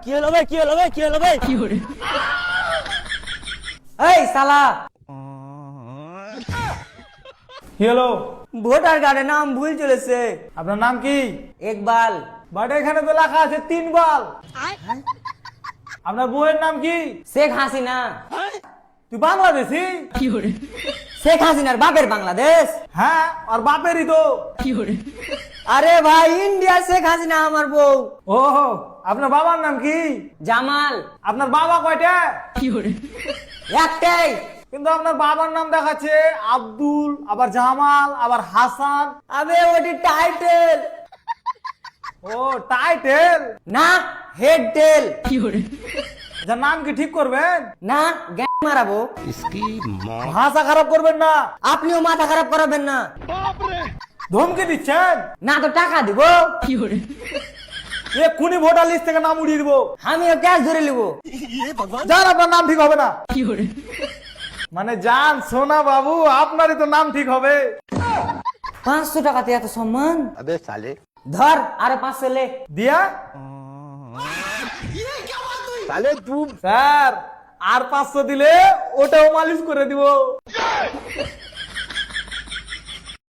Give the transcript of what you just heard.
কি হলো ভাই, কি হলো ভাই, কি হলো ভাই? এই শালা, কি হলো? ভোটার কার্ডে নাম ভুল চলেছে। আপনার নাম কি? ইকবাল। বাট এখানে তো লেখা আছে 3 বাল। আপনার বউয়ের নাম কি? শেখ হাসিনা। তুই বাংলাদেশি? শেখ হাসিনার বাপের বাংলাদেশ। হ্যাঁ, আর বাপেরই তো। আরে ভাই, ইন্ডিয়া শেখ হাসিনা আমার বউ। ও, আপনার বাবার নাম কি? জামাল। আপনার বাবা কয়টা? একটাই। কিন্তু আপনার বাবার নাম দেখাচ্ছে আব্দুল, আবার জামাল, আবার হাসান। আবে ওটি টাইটেল। ও, টাইটেল না, হেড টেল। যার নাম কি ঠিক করবেন? না, জ্ঞান মারাবো। ভাষা খারাপ করবেন না। আপনিও মাথা খারাপ করাবেন না। ধমকি দিচ্ছেন? না তো টাকা দিব। এক্ষুনি ভোটার লিস্ট থেকে নাম উড়িয়ে দিব। আমিও ক্যাশ ধরে নিব। যান, আপনার নাম ঠিক হবে না। মানে যান সোনা বাবু, আপনারই তো নাম ঠিক হবে। 500 টাকাতে এত সম্মান? ধর আরো 500 লে। দিয়া স্যার, আর 500 দিলে ওটাও মালিশ করে দিব।